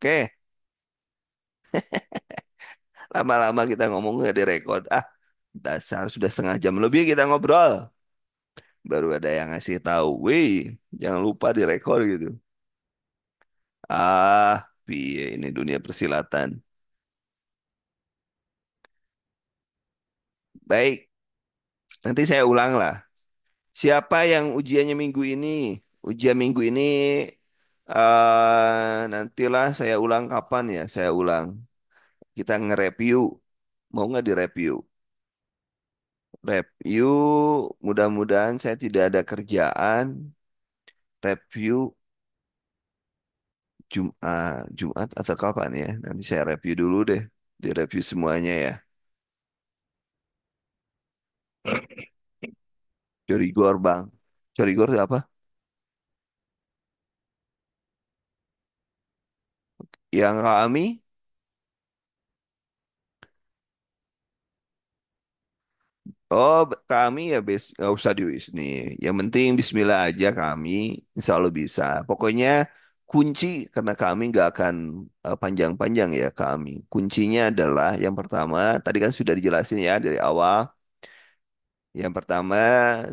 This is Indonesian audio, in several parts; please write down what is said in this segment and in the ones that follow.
Oke, lama-lama kita ngomong nggak direkod. Dasar sudah setengah jam lebih kita ngobrol. Baru ada yang ngasih tahu, wih, jangan lupa direkod gitu. Piye ini dunia persilatan. Baik, nanti saya ulang lah. Siapa yang ujiannya minggu ini? Ujian minggu ini nantilah saya ulang kapan ya? Saya ulang. Kita nge-review. Mau nggak direview? Review, mudah-mudahan saya tidak ada kerjaan. Review Jumat atau kapan ya? Nanti saya review dulu deh. Di review semuanya ya. Corigor bang. Corigor itu apa? Yang kami, kami ya nggak usah di nih. Yang penting Bismillah aja kami, insya Allah bisa. Pokoknya kunci karena kami nggak akan panjang-panjang ya kami. Kuncinya adalah yang pertama, tadi kan sudah dijelasin ya dari awal. Yang pertama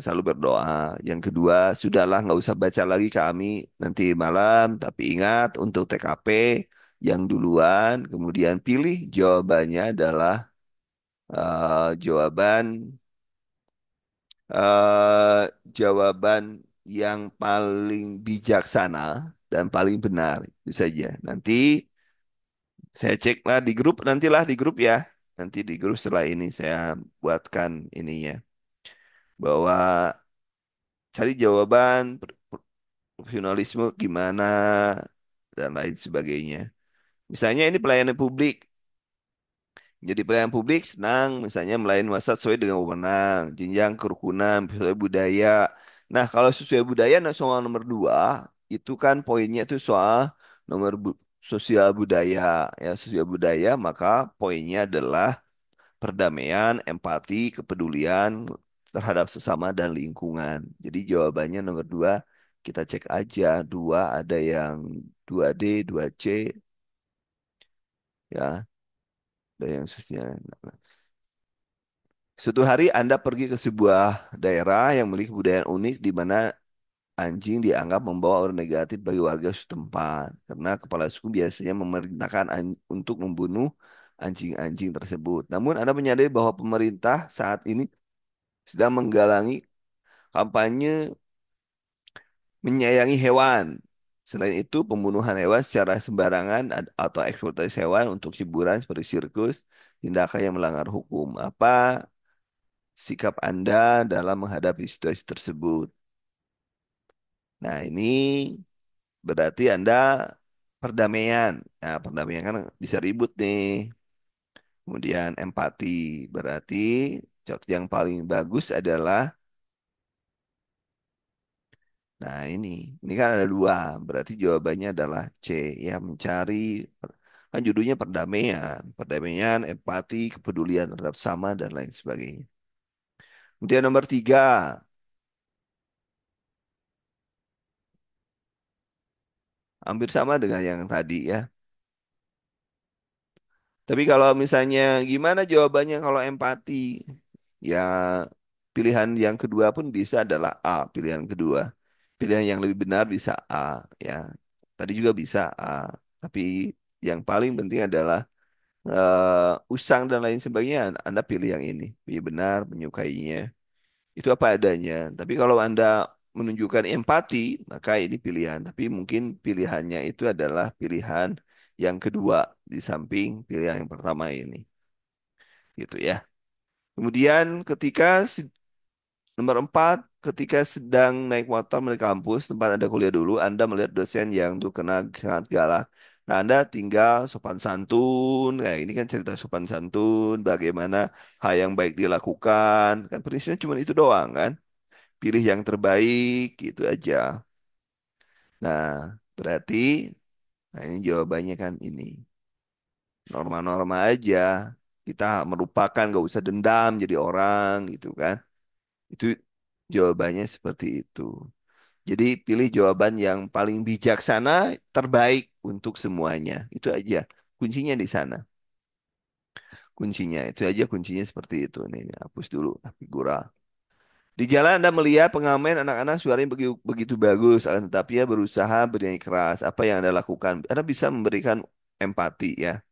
selalu berdoa. Yang kedua sudahlah nggak usah baca lagi kami nanti malam. Tapi ingat untuk TKP yang duluan. Kemudian pilih jawabannya adalah jawaban eh, jawaban yang paling bijaksana dan paling benar. Itu saja. Nanti saya cek lah di grup. Nantilah di grup ya. Nanti di grup setelah ini saya buatkan ininya bahwa cari jawaban profesionalisme gimana dan lain sebagainya. Misalnya ini pelayanan publik. Jadi pelayanan publik senang misalnya melayani masyarakat sesuai dengan wewenang, jenjang kerukunan, sesuai budaya. Nah, kalau sesuai budaya, nah soal nomor dua, itu kan poinnya itu soal nomor sosial budaya. Ya, sosial budaya, maka poinnya adalah perdamaian, empati, kepedulian terhadap sesama dan lingkungan. Jadi jawabannya nomor dua, kita cek aja. Dua ada yang 2D, 2C, ya, ada yang sosial. Suatu hari Anda pergi ke sebuah daerah yang memiliki kebudayaan unik di mana anjing dianggap membawa aura negatif bagi warga setempat. Karena kepala suku biasanya memerintahkan untuk membunuh anjing-anjing tersebut. Namun Anda menyadari bahwa pemerintah saat ini sedang menggalangi kampanye menyayangi hewan. Selain itu, pembunuhan hewan secara sembarangan atau eksploitasi hewan untuk hiburan seperti sirkus, tindakan yang melanggar hukum. Apa sikap Anda dalam menghadapi situasi tersebut? Nah, ini berarti Anda perdamaian. Nah, perdamaian kan bisa ribut nih. Kemudian empati. Berarti yang paling bagus adalah, nah ini kan ada dua. Berarti jawabannya adalah C. Ya, mencari, kan judulnya perdamaian. Perdamaian, empati, kepedulian terhadap sama, dan lain sebagainya. Kemudian nomor tiga, hampir sama dengan yang tadi ya. Tapi kalau misalnya gimana jawabannya kalau empati? Ya, pilihan yang kedua pun bisa adalah A, pilihan kedua. Pilihan yang lebih benar bisa A, ya. Tadi juga bisa A. Tapi yang paling penting adalah usang dan lain sebagainya. Anda pilih yang ini. Pilih benar, menyukainya. Itu apa adanya. Tapi kalau Anda menunjukkan empati, maka ini pilihan. Tapi mungkin pilihannya itu adalah pilihan yang kedua di samping pilihan yang pertama ini. Gitu ya. Kemudian nomor empat, ketika sedang naik motor menuju kampus, tempat Anda kuliah dulu, Anda melihat dosen yang terkena sangat galak. Nah, Anda tinggal sopan santun, kayak ini kan cerita sopan santun, bagaimana hal yang baik dilakukan. Kan prinsipnya cuma itu doang kan. Pilih yang terbaik, gitu aja. Nah, berarti, nah ini jawabannya kan ini. Norma-norma aja. Kita merupakan, gak usah dendam jadi orang gitu kan. Itu jawabannya seperti itu. Jadi pilih jawaban yang paling bijaksana, terbaik. untuk semuanya. Itu aja kuncinya di sana. Kuncinya itu aja kuncinya seperti itu. Nih, hapus dulu figura. Di jalan Anda melihat pengamen anak-anak suaranya begitu bagus, akan tetapi ia berusaha bernyanyi keras. Apa yang Anda lakukan? Anda bisa memberikan empati ya.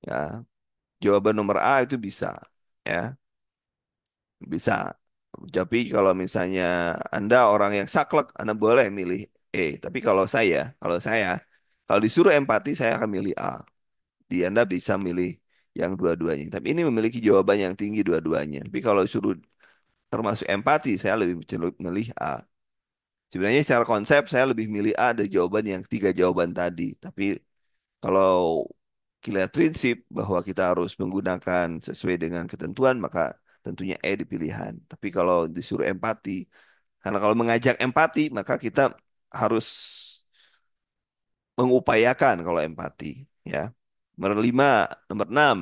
Ya, jawaban nomor A itu bisa. Ya, bisa. Tapi kalau misalnya Anda orang yang saklek, Anda boleh milih E. Tapi kalau disuruh empati, saya akan milih A. Di Anda bisa milih yang dua-duanya. Tapi ini memiliki jawaban yang tinggi dua-duanya. Tapi kalau disuruh termasuk empati, saya lebih cenderung milih A. Sebenarnya secara konsep saya lebih milih A dari jawaban yang tiga jawaban tadi. Tapi kalau kita prinsip bahwa kita harus menggunakan sesuai dengan ketentuan, maka tentunya E di pilihan. Tapi kalau disuruh empati, karena kalau mengajak empati, maka kita harus mengupayakan kalau empati. Ya. Nomor 5, nomor 6.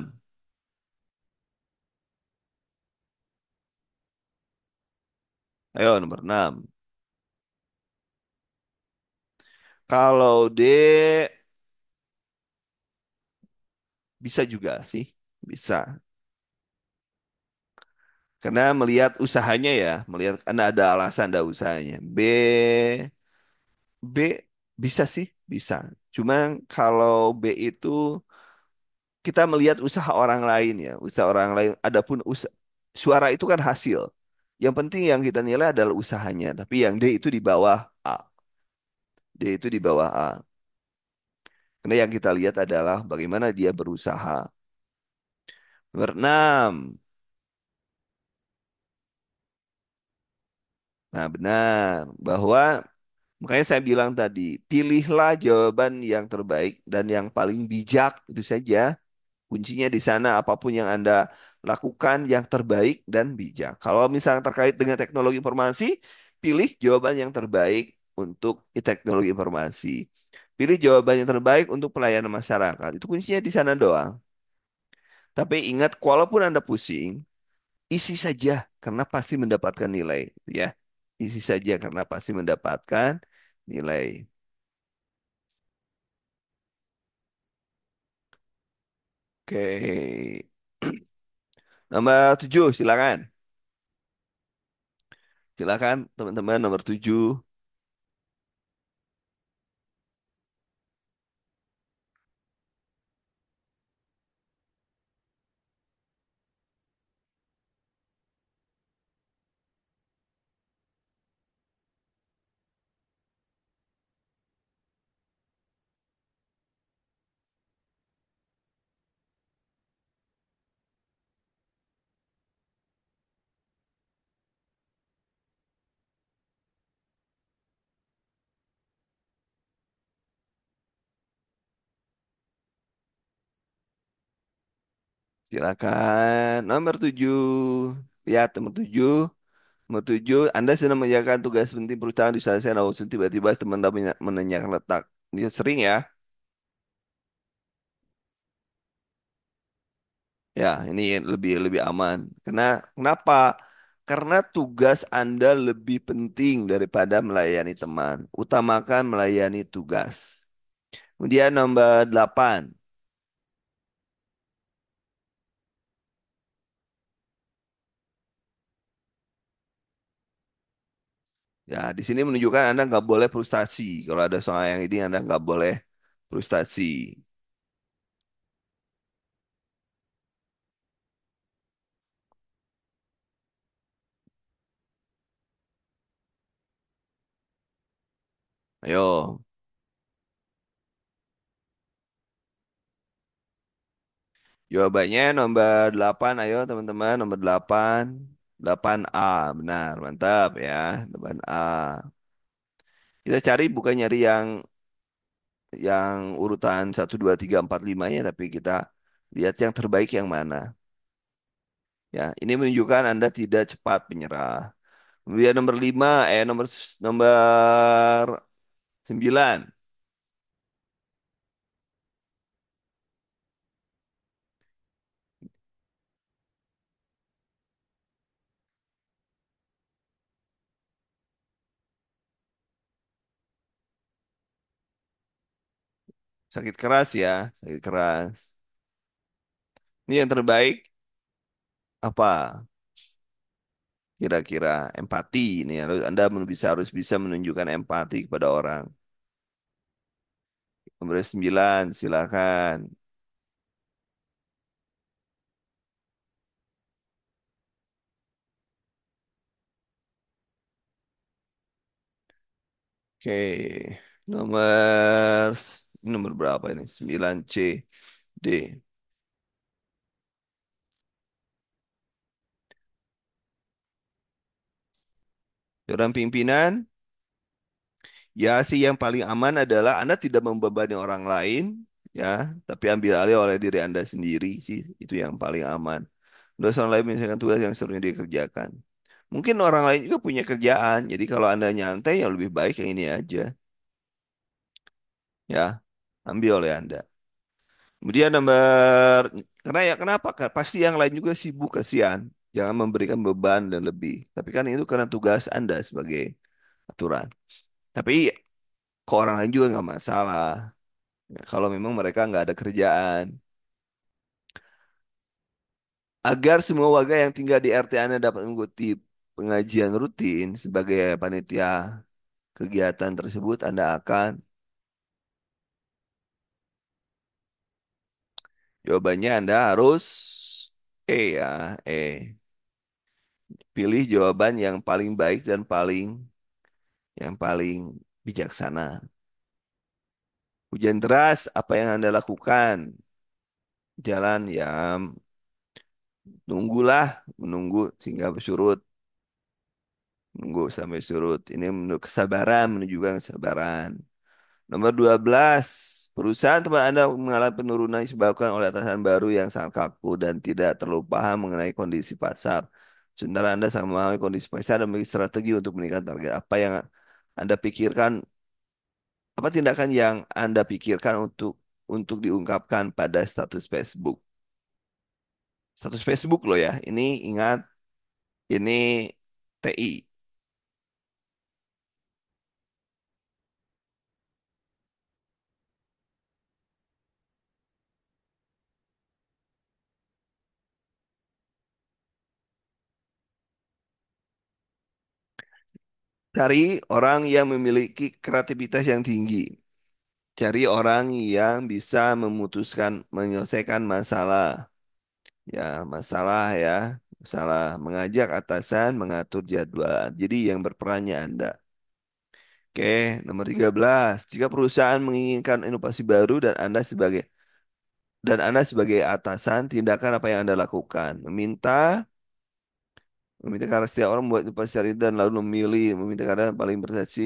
Ayo nomor 6. Kalau D bisa juga sih, bisa. Karena melihat usahanya ya, melihat karena ada alasan ada usahanya. B bisa sih, bisa. Cuma kalau B itu kita melihat usaha orang lain ya, usaha orang lain. Adapun suara itu kan hasil. Yang penting yang kita nilai adalah usahanya. Tapi yang D itu di bawah A. D itu di bawah A. Karena yang kita lihat adalah bagaimana dia berusaha. Nomor 6. Nah, benar bahwa makanya saya bilang tadi, pilihlah jawaban yang terbaik dan yang paling bijak itu saja. Kuncinya di sana apapun yang Anda lakukan yang terbaik dan bijak. Kalau misalnya terkait dengan teknologi informasi, pilih jawaban yang terbaik untuk teknologi informasi. Pilih jawaban yang terbaik untuk pelayanan masyarakat. Itu kuncinya di sana doang. Tapi ingat, walaupun Anda pusing, isi saja karena pasti mendapatkan nilai, ya. Isi saja karena pasti mendapatkan nilai. Oke. Nomor 7, silakan. Silakan teman-teman nomor 7. Silakan. Nomor 7. Lihat nomor 7. Nomor 7. Anda sedang menjalankan tugas penting perusahaan di sana namun tiba-tiba teman Anda menanyakan letak. Ini sering ya. Ya, ini lebih lebih aman. Kenapa? Karena tugas Anda lebih penting daripada melayani teman. Utamakan melayani tugas. Kemudian nomor 8. Ya, di sini menunjukkan Anda nggak boleh frustasi. Kalau ada soal yang ini Anda nggak boleh frustasi. Ayo, jawabannya nomor 8. Ayo teman-teman, nomor 8. 8A, benar, mantap ya. 8A. Kita cari bukan nyari yang urutan 1, 2, 3, 4, 5 nya, tapi kita lihat yang terbaik yang mana. Ya, ini menunjukkan Anda tidak cepat menyerah. Kemudian nomor 5, nomor 9. Sakit keras ya, sakit keras. Ini yang terbaik apa? Kira-kira empati ini Anda harus bisa menunjukkan empati kepada orang. Nomor 9, silakan. Oke. Nomor ini nomor berapa ini? 9C D. Seorang pimpinan, ya sih yang paling aman adalah Anda tidak membebani orang lain, ya, tapi ambil alih oleh diri Anda sendiri sih. Itu yang paling aman. Udah orang lain misalkan tugas yang seharusnya dikerjakan. Mungkin orang lain juga punya kerjaan. Jadi kalau Anda nyantai, yang lebih baik yang ini aja. Ya, ambil oleh Anda. Kemudian nomor, karena ya kenapa? Pasti yang lain juga sibuk, kasihan. Jangan memberikan beban dan lebih. Tapi kan itu karena tugas Anda sebagai aturan. Tapi ke orang lain juga nggak masalah. Ya, kalau memang mereka nggak ada kerjaan. Agar semua warga yang tinggal di RT Anda dapat mengikuti pengajian rutin sebagai panitia kegiatan tersebut, Anda akan, jawabannya Anda harus ya, pilih jawaban yang paling baik dan yang paling bijaksana. Hujan deras, apa yang Anda lakukan? Jalan ya, nunggulah, menunggu sehingga surut, nunggu sampai surut. Ini menurut kesabaran, menunjukkan kesabaran. Nomor 12, perusahaan tempat Anda mengalami penurunan disebabkan oleh atasan baru yang sangat kaku dan tidak terlalu paham mengenai kondisi pasar. Sementara Anda sangat memahami kondisi pasar dan memiliki strategi untuk meningkatkan target. Apa yang Anda pikirkan, apa tindakan yang Anda pikirkan untuk diungkapkan pada status Facebook? Status Facebook loh ya. Ini ingat, ini TI. Cari orang yang memiliki kreativitas yang tinggi. Cari orang yang bisa memutuskan, menyelesaikan masalah. Ya, masalah ya. Masalah mengajak atasan, mengatur jadwal. Jadi yang berperannya Anda. Oke, nomor 13. Jika perusahaan menginginkan inovasi baru dan Anda sebagai atasan, tindakan apa yang Anda lakukan? Meminta karena setiap orang membuat inovasi dan lalu meminta karena paling bersaksi,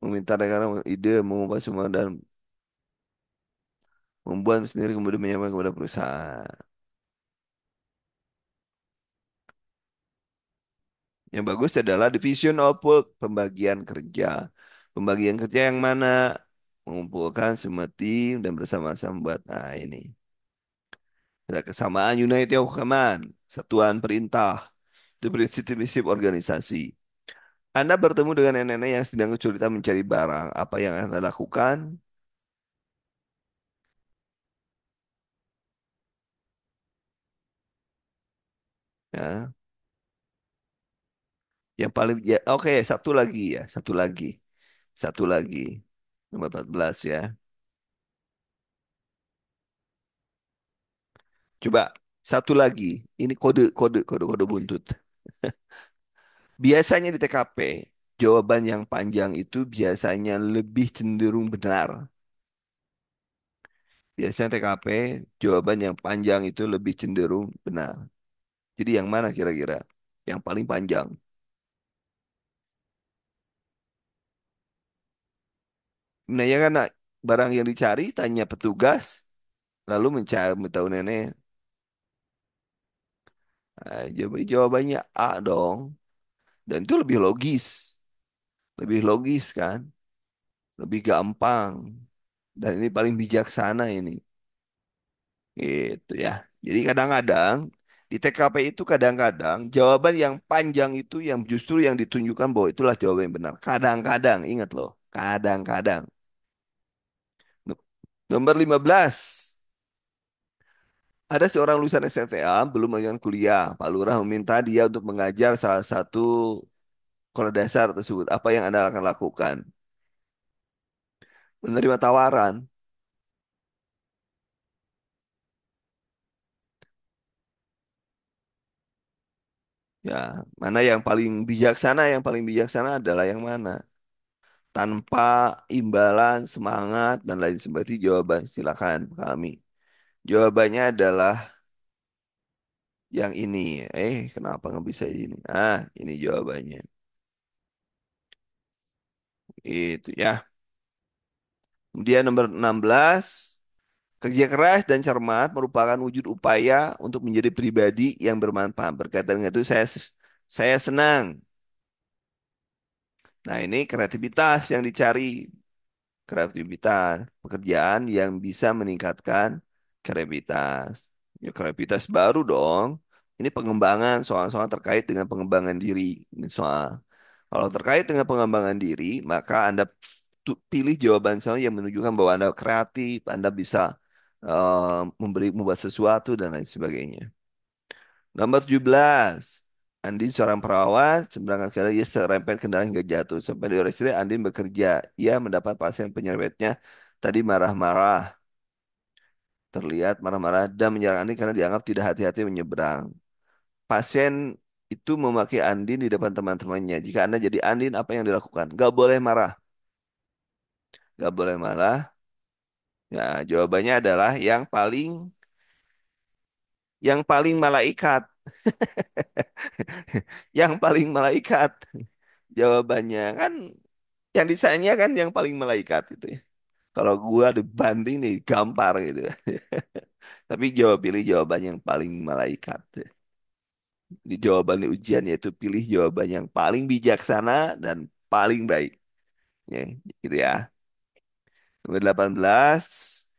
meminta karena ide, mengubah semua dan membuat sendiri kemudian menyampaikan kepada perusahaan. Yang bagus adalah division of work, pembagian kerja. Pembagian kerja yang mana? Mengumpulkan semua tim dan bersama-sama buat, nah ini. Ada kesamaan United of Command, satuan perintah. Itu prinsip-prinsip organisasi. Anda bertemu dengan nenek-nenek yang sedang kesulitan mencari barang. Apa yang Anda lakukan? Ya, yang paling ya, oke, satu lagi ya, satu lagi. Satu lagi. Nomor 14 ya. Coba satu lagi. Ini kode buntut. Biasanya di TKP, jawaban yang panjang itu biasanya lebih cenderung benar. Biasanya TKP, jawaban yang panjang itu lebih cenderung benar. Jadi yang mana kira-kira? Yang paling panjang. Menanyakan barang yang dicari, tanya petugas, lalu mencari tahu nenek. Jawabannya A dong. Dan itu lebih logis. Lebih logis kan? Lebih gampang. Dan ini paling bijaksana ini. Gitu ya. Jadi kadang-kadang di TKP itu kadang-kadang jawaban yang panjang itu yang justru yang ditunjukkan bahwa itulah jawaban yang benar. Kadang-kadang, ingat loh. Kadang-kadang. Nomor 15. Ada seorang lulusan STTA belum melanjutkan kuliah. Pak Lurah meminta dia untuk mengajar salah satu sekolah dasar tersebut. Apa yang Anda akan lakukan? Menerima tawaran. Ya, mana yang paling bijaksana? Yang paling bijaksana adalah yang mana? Tanpa imbalan, semangat, dan lain sebagainya. Jawaban silakan kami. Jawabannya adalah yang ini. Kenapa nggak bisa ini? Ini jawabannya. Itu ya. Kemudian nomor 16. Kerja keras dan cermat merupakan wujud upaya untuk menjadi pribadi yang bermanfaat. Berkaitan dengan itu saya senang. Nah, ini kreativitas yang dicari. Kreativitas, pekerjaan yang bisa meningkatkan kreativitas. Ya, kreativitas baru dong. Ini pengembangan, soal-soal terkait dengan pengembangan diri. Ini soal. Kalau terkait dengan pengembangan diri, maka Anda pilih jawaban soal yang menunjukkan bahwa Anda kreatif, Anda bisa membuat sesuatu dan lain sebagainya. Nomor 17. Andin seorang perawat, seberangkat kali ia serempet kendaraan hingga jatuh. Sampai di RSUD, Andin bekerja. Ia mendapat pasien penyerempetnya tadi marah-marah. Terlihat marah-marah dan menyerang Andin karena dianggap tidak hati-hati menyeberang. Pasien itu memaki Andin di depan teman-temannya. Jika Anda jadi Andin, apa yang dilakukan? Gak boleh marah. Gak boleh marah. Ya, jawabannya adalah yang paling malaikat. Yang paling malaikat. Jawabannya kan yang desainnya kan yang paling malaikat itu ya. Kalau gua dibanting nih gampar gitu. Tapi pilih jawaban yang paling malaikat. Di jawaban di ujian yaitu pilih jawaban yang paling bijaksana dan paling baik. Ya, gitu ya. Nomor 18.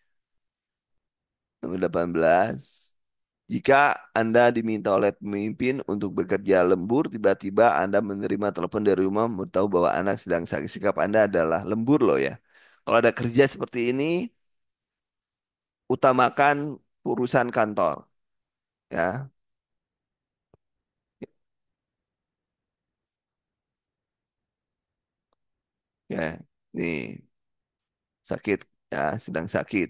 Nomor 18. Jika Anda diminta oleh pemimpin untuk bekerja lembur, tiba-tiba Anda menerima telepon dari rumah, tahu bahwa anak sedang sakit. Sikap Anda adalah lembur loh ya. Kalau ada kerja seperti ini, utamakan urusan kantor. Ya, ya. Nih, sakit ya, sedang sakit.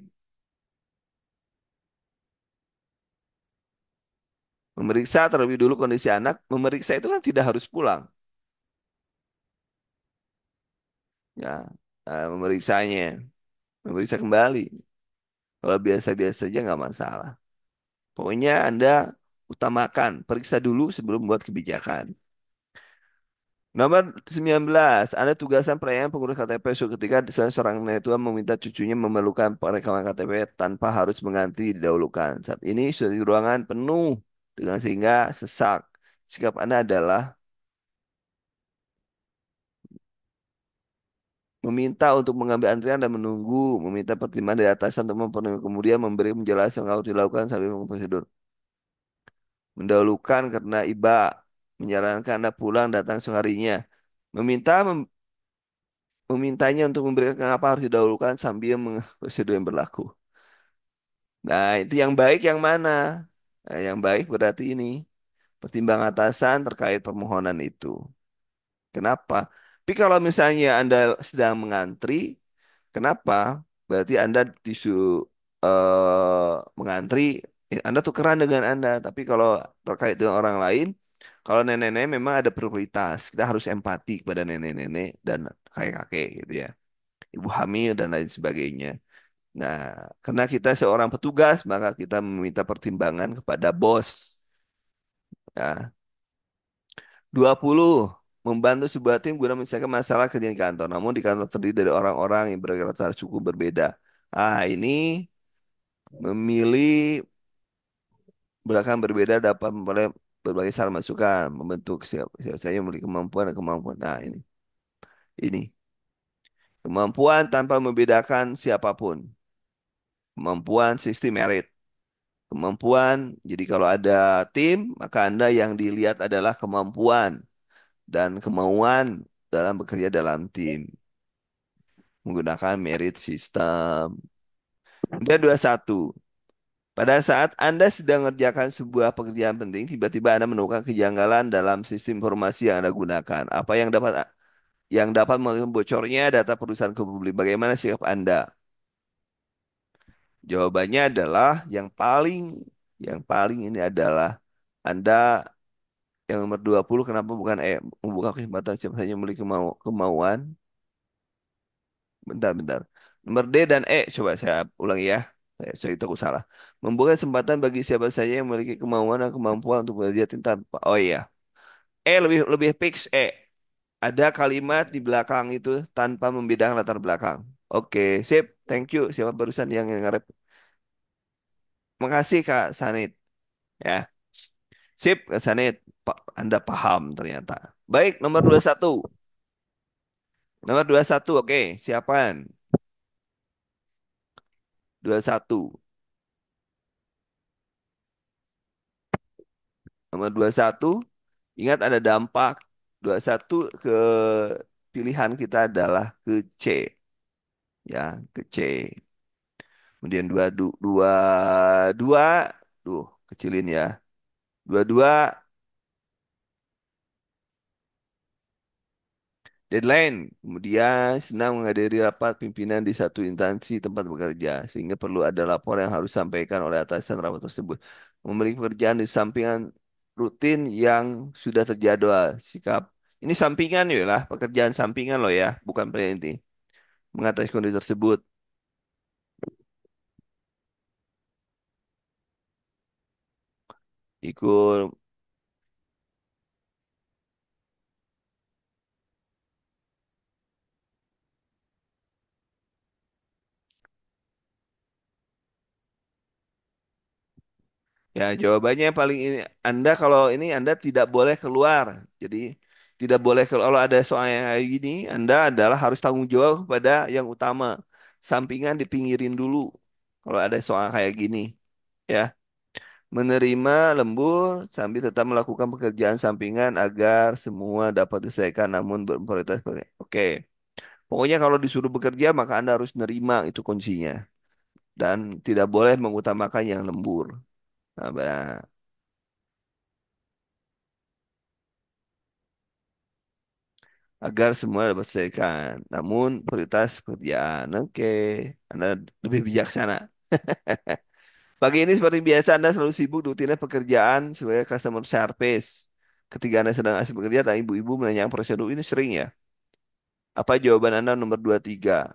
Memeriksa terlebih dulu kondisi anak. Memeriksa itu kan tidak harus pulang. Ya, memeriksanya, memeriksa kembali. Kalau biasa-biasa saja nggak masalah. Pokoknya Anda utamakan, periksa dulu sebelum buat kebijakan. Nomor 19, ada tugasan pelayanan pengurus KTP suatu ketika seorang nenek tua meminta cucunya memerlukan perekaman KTP tanpa harus mengantri didahulukan. Saat ini sudah di ruangan penuh dengan sehingga sesak. Sikap Anda adalah meminta untuk mengambil antrian dan menunggu, meminta pertimbangan dari atasan untuk memenuhi, kemudian memberi penjelasan yang harus dilakukan sampai prosedur. Mendahulukan karena iba, menyarankan Anda pulang datang seharinya. Meminta memintanya untuk memberikan kenapa harus didahulukan sambil prosedur yang berlaku. Nah, itu yang baik yang mana? Nah, yang baik berarti ini pertimbangan atasan terkait permohonan itu. Kenapa? Tapi kalau misalnya Anda sedang mengantri, kenapa? Berarti Anda mengantri, Anda tukeran dengan Anda. Tapi kalau terkait dengan orang lain, kalau nenek-nenek memang ada prioritas. Kita harus empati kepada nenek-nenek dan kakek-kakek gitu ya. Ibu hamil dan lain sebagainya. Nah, karena kita seorang petugas, maka kita meminta pertimbangan kepada bos. Ya. 20. Membantu sebuah tim guna menyelesaikan masalah kerja di kantor. Namun di kantor terdiri dari orang-orang yang berlatar suku berbeda. Ini memilih belakang berbeda dapat memperoleh berbagai saran masukan, membentuk siapa saya memiliki kemampuan dan kemampuan. Nah, ini kemampuan tanpa membedakan siapapun. Kemampuan sistem merit. Kemampuan, jadi kalau ada tim, maka Anda yang dilihat adalah kemampuan dan kemauan dalam bekerja dalam tim menggunakan merit system. Kemudian 21. Pada saat Anda sedang mengerjakan sebuah pekerjaan penting, tiba-tiba Anda menemukan kejanggalan dalam sistem informasi yang Anda gunakan. Apa yang dapat membocornya data perusahaan ke publik? Bagaimana sikap Anda? Jawabannya adalah yang paling ini adalah Anda yang nomor 20. Kenapa bukan membuka kesempatan siapa saja memiliki kemauan. Bentar, bentar. Nomor D dan E, coba saya ulangi ya. Saya itu aku salah. Membuka kesempatan bagi siapa saja yang memiliki kemauan dan kemampuan untuk bekerja tanpa. Oh iya. E lebih lebih fix E. Ada kalimat di belakang itu tanpa membedakan latar belakang. Oke, sip. Thank you. Siapa barusan yang ngarep? Makasih Kak Sanit. Ya, sip Kak Sanit. Anda paham ternyata. Baik, nomor 21. Nomor 21, oke. Siapaan? 21. Nomor 21. Ingat ada dampak 21 ke pilihan kita adalah ke C, ya, ke C. Kemudian dua dua, duh, kecilin ya. Dua dua deadline. Kemudian senang menghadiri rapat pimpinan di satu instansi tempat bekerja, sehingga perlu ada lapor yang harus disampaikan oleh atasan rapat tersebut. Memiliki pekerjaan di sampingan rutin yang sudah terjadwal. Sikap ini sampingan ya lah, pekerjaan sampingan loh ya, bukan inti. Mengatasi kondisi tersebut. Ikut ya jawabannya yang paling ini Anda kalau ini Anda tidak boleh keluar. Jadi tidak boleh kalau ada soal yang kayak gini Anda adalah harus tanggung jawab kepada yang utama. Sampingan dipinggirin dulu kalau ada soal kayak gini ya. Menerima lembur sambil tetap melakukan pekerjaan sampingan agar semua dapat diselesaikan namun berprioritas. Oke. Pokoknya kalau disuruh bekerja maka Anda harus nerima itu kuncinya dan tidak boleh mengutamakan yang lembur. Nah, agar semua dapat diselesaikan. Namun prioritas pekerjaan. Oke, Anda lebih bijaksana. Pagi ini seperti biasa Anda selalu sibuk rutinitas pekerjaan sebagai customer service. Ketika Anda sedang asik bekerja, dan ibu-ibu menanyakan prosedur ini sering ya. Apa jawaban Anda nomor 23?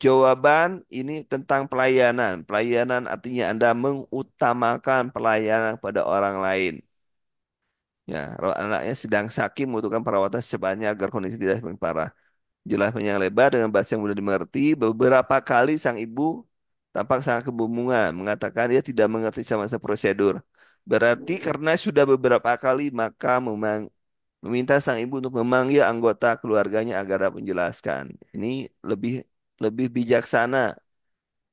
Jawaban ini tentang pelayanan. Pelayanan artinya Anda mengutamakan pelayanan pada orang lain. Ya, kalau anaknya sedang sakit membutuhkan perawatan secepatnya agar kondisi tidak semakin parah. Jelas panjang lebar dengan bahasa yang mudah dimengerti. Beberapa kali sang ibu tampak sangat kebingungan, mengatakan dia tidak mengerti sama sekali prosedur. Berarti karena sudah beberapa kali, maka meminta sang ibu untuk memanggil anggota keluarganya agar dapat menjelaskan. Ini lebih lebih bijaksana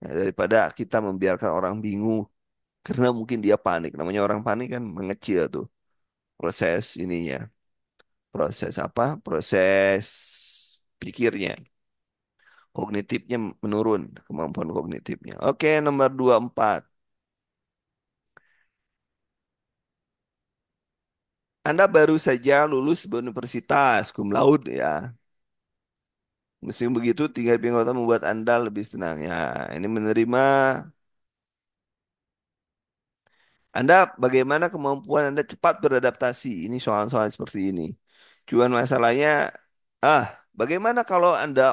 ya, daripada kita membiarkan orang bingung karena mungkin dia panik. Namanya orang panik kan mengecil tuh proses ininya. Proses apa? Proses pikirnya. Kognitifnya menurun, kemampuan kognitifnya. Oke, nomor 24. Anda baru saja lulus universitas, cum laude ya. Meski begitu, tinggal pengetahuan membuat Anda lebih tenang. Ya, ini menerima Anda bagaimana kemampuan Anda cepat beradaptasi. Ini soal-soal seperti ini. Cuman masalahnya, ah, bagaimana kalau Anda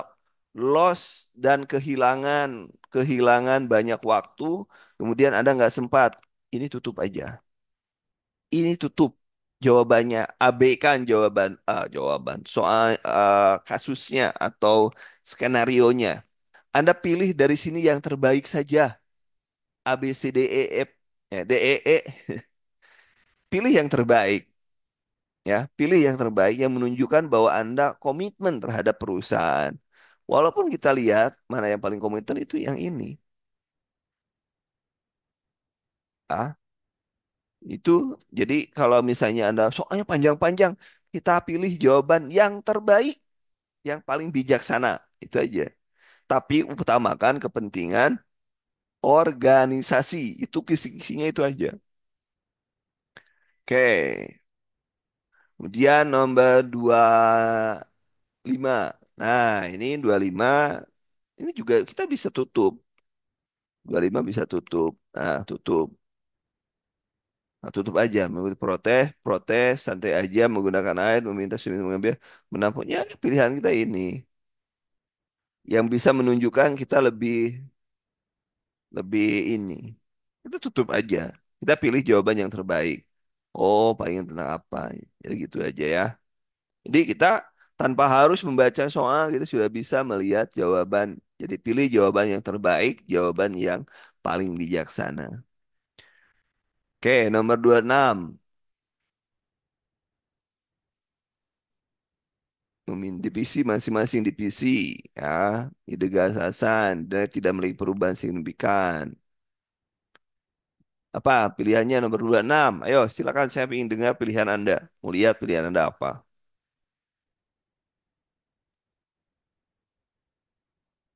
lost dan kehilangan kehilangan banyak waktu, kemudian Anda nggak sempat. Ini tutup aja. Ini tutup jawabannya. Abaikan jawaban soal kasusnya atau skenarionya. Anda pilih dari sini yang terbaik saja. A B C D E F D E E. Pilih yang terbaik ya. Pilih yang terbaik yang menunjukkan bahwa Anda komitmen terhadap perusahaan. Walaupun kita lihat mana yang paling komitmen itu yang ini. Ah, itu jadi kalau misalnya Anda soalnya panjang-panjang, kita pilih jawaban yang terbaik yang paling bijaksana itu aja. Tapi utamakan kepentingan organisasi. Itu kisi-kisinya itu aja. Oke. Kemudian nomor 25. Nah, ini 25. Ini juga kita bisa tutup. 25 bisa tutup. Nah, tutup. Nah, tutup aja. Mengikuti protes, protes, santai aja menggunakan air, meminta suami mengambil, menampungnya pilihan kita ini. Yang bisa menunjukkan kita lebih lebih ini. Kita tutup aja. Kita pilih jawaban yang terbaik. Oh, paling tentang apa? Jadi gitu aja ya. Jadi kita tanpa harus membaca soal kita sudah bisa melihat jawaban. Jadi pilih jawaban yang terbaik, jawaban yang paling bijaksana. Oke, nomor 26. Divisi masing-masing divisi ya, ide gagasan dan tidak memiliki perubahan signifikan. Apa pilihannya nomor 26? Ayo, silakan saya ingin dengar pilihan Anda. Mau lihat pilihan Anda apa?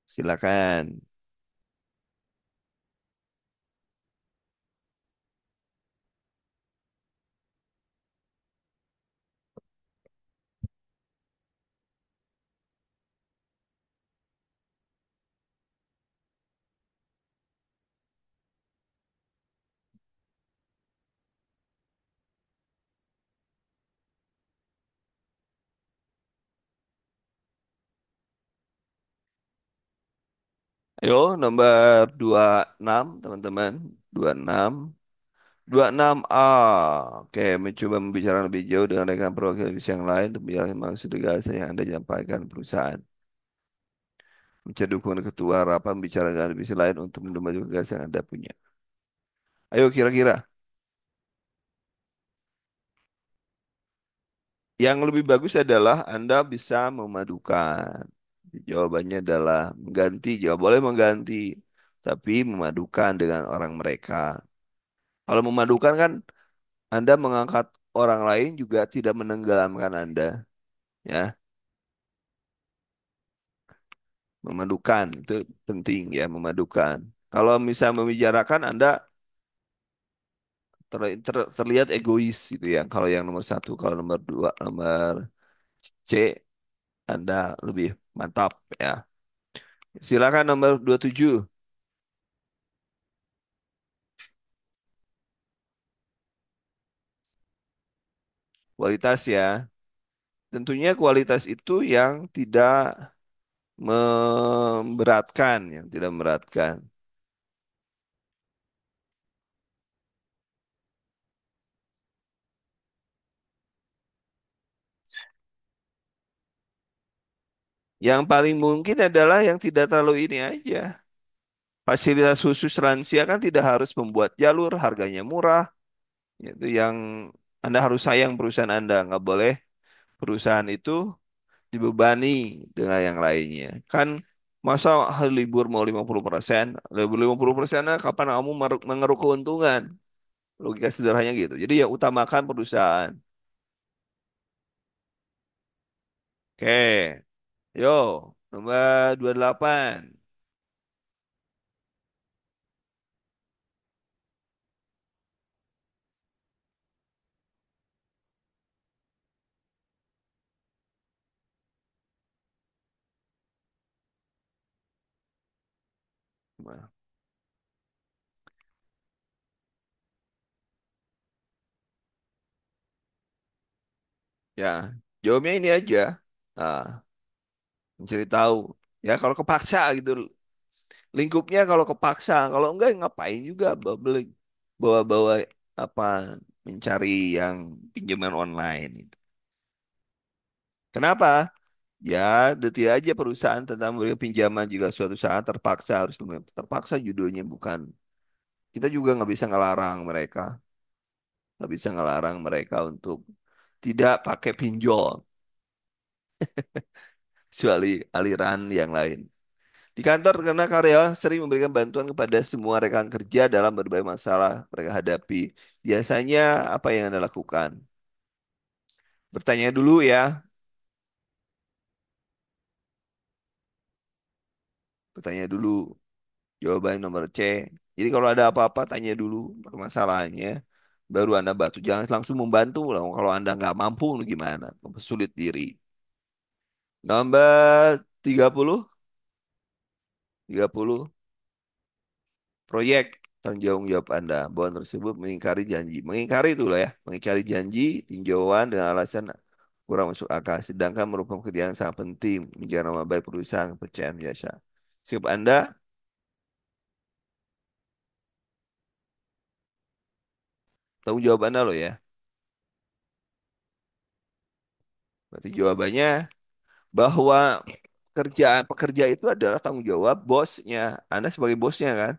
Silakan. Ayo, nomor 26, teman-teman. 26. 26A. Oke, mencoba membicarakan lebih jauh dengan rekan perwakilan divisi yang lain untuk menjelaskan maksud gagasan yang Anda sampaikan perusahaan. Mencari dukungan ketua rapat membicarakan dengan divisi lain untuk mendukung gagasan yang Anda punya. Ayo, kira-kira. Yang lebih bagus adalah Anda bisa memadukan. Jawabannya adalah mengganti. Jawab boleh mengganti, tapi memadukan dengan orang mereka. Kalau memadukan kan Anda mengangkat orang lain juga tidak menenggelamkan Anda. Ya, memadukan itu penting ya, memadukan. Kalau misal membicarakan Anda terlihat egois gitu ya. Kalau yang nomor satu, kalau nomor dua, nomor C Anda lebih mantap ya. Silakan nomor 27. Kualitas ya. Tentunya kualitas itu yang tidak memberatkan, yang tidak memberatkan. Yang paling mungkin adalah yang tidak terlalu ini aja. Fasilitas khusus lansia kan tidak harus membuat jalur, harganya murah. Itu yang Anda harus sayang perusahaan Anda. Nggak boleh perusahaan itu dibebani dengan yang lainnya. Kan masa hari libur mau 50%, libur 50%, kapan kamu mengeruk keuntungan? Logika sederhananya gitu. Jadi ya utamakan perusahaan. Oke, yo, nomor 28. Ya, jawabnya ini aja. Nah, mencari tahu. Ya, kalau kepaksa gitu. Lingkupnya kalau kepaksa. Kalau enggak, ngapain juga bawa-bawa apa mencari yang pinjaman online itu. Kenapa? Ya, detil aja perusahaan tentang memberikan pinjaman jika suatu saat terpaksa harus terpaksa judulnya bukan. Kita juga nggak bisa ngelarang mereka, nggak bisa ngelarang mereka untuk tidak pakai pinjol, kecuali aliran yang lain. Di kantor karena karyawan sering memberikan bantuan kepada semua rekan kerja dalam berbagai masalah mereka hadapi. Biasanya apa yang Anda lakukan? Bertanya dulu ya, bertanya dulu. Jawaban nomor C. Jadi kalau ada apa-apa tanya dulu permasalahannya, baru Anda bantu. Jangan langsung membantu lah. Kalau Anda nggak mampu, lu gimana? Mempersulit diri. Nomor 30, 30. Proyek tanggung jawab Anda. Bahwa tersebut mengingkari janji. Mengingkari itulah ya. Mengingkari janji tinjauan dengan alasan kurang masuk akal. Sedangkan merupakan pekerjaan yang sangat penting. Menjaga nama baik perusahaan, kepercayaan biasa. Sikap Anda, tanggung jawab Anda loh ya. Berarti jawabannya bahwa kerjaan pekerja itu adalah tanggung jawab bosnya. Anda sebagai bosnya kan.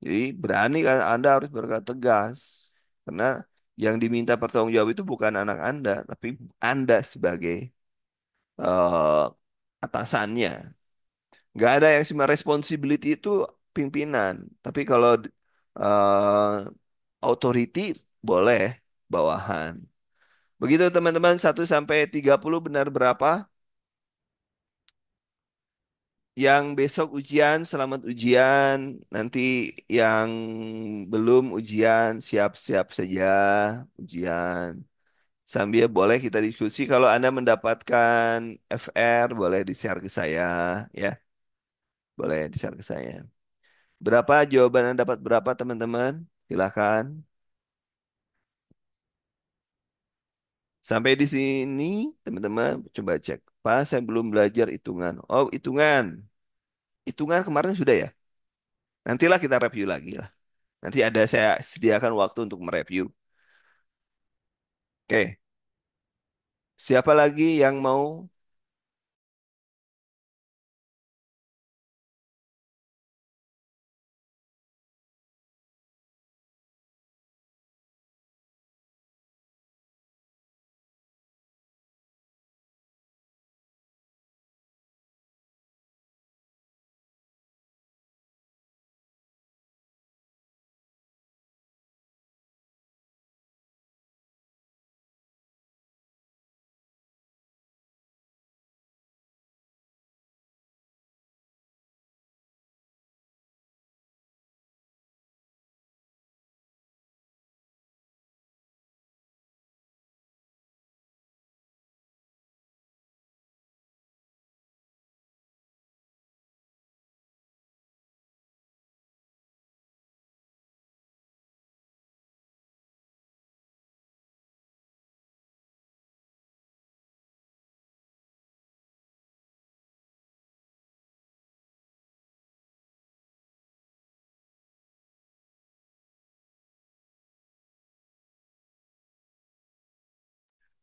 Jadi berani kan Anda harus berkata tegas. Karena yang diminta pertanggung jawab itu bukan anak Anda, tapi Anda sebagai eh, atasannya. Nggak ada yang cuma responsibility itu pimpinan. Tapi kalau eh, authority boleh bawahan. Begitu teman-teman 1 sampai 30 benar berapa? Yang besok ujian, selamat ujian. Nanti yang belum ujian, siap-siap saja ujian. Sambil boleh kita diskusi. Kalau Anda mendapatkan FR, boleh di-share ke saya. Ya, boleh di-share ke saya. Berapa jawaban Anda dapat berapa, teman-teman? Silakan. Sampai di sini, teman-teman, coba cek. Pak, saya belum belajar hitungan. Oh, hitungan. Hitungan kemarin sudah ya? Nantilah kita review lagi lah. Nanti ada saya sediakan waktu untuk mereview. Oke, siapa lagi yang mau?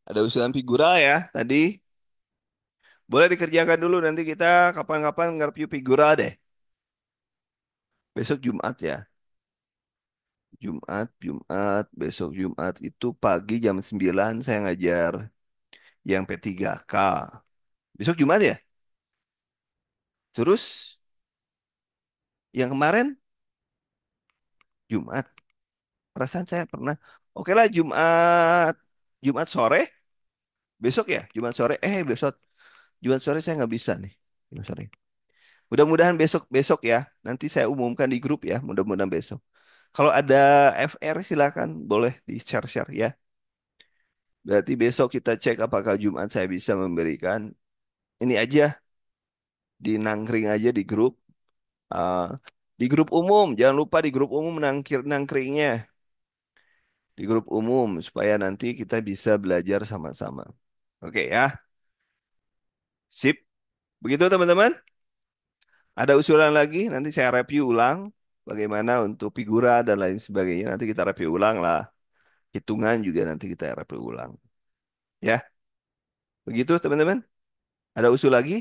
Ada usulan figura ya tadi. Boleh dikerjakan dulu nanti kita kapan-kapan nge-review figura deh. Besok Jumat ya. Jumat, besok Jumat itu pagi jam 9 saya ngajar yang P3K. Besok Jumat ya? Terus yang kemarin Jumat. Perasaan saya pernah. Oke lah Jumat. Jumat sore. Besok ya? Jumat sore. Besok. Jumat sore saya nggak bisa nih. Jumat sore. Mudah-mudahan besok besok ya. Nanti saya umumkan di grup ya. Mudah-mudahan besok. Kalau ada FR silakan boleh di-share-share ya. Berarti besok kita cek apakah Jumat saya bisa memberikan ini aja di nangkring aja di grup. Ah, di grup umum. Jangan lupa di grup umum nangkringnya di grup umum supaya nanti kita bisa belajar sama-sama. Oke ya. Sip. Begitu teman-teman. Ada usulan lagi, nanti saya review ulang bagaimana untuk figura dan lain sebagainya. Nanti kita review ulang lah. Hitungan juga nanti kita review ulang. Ya, begitu teman-teman. Ada usul lagi?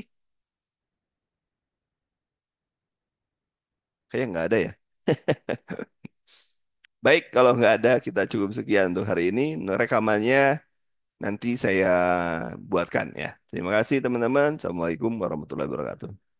Kayaknya nggak ada ya. Baik, kalau nggak ada kita cukup sekian untuk hari ini. Rekamannya nanti saya buatkan ya. Terima kasih teman-teman. Assalamualaikum warahmatullahi wabarakatuh.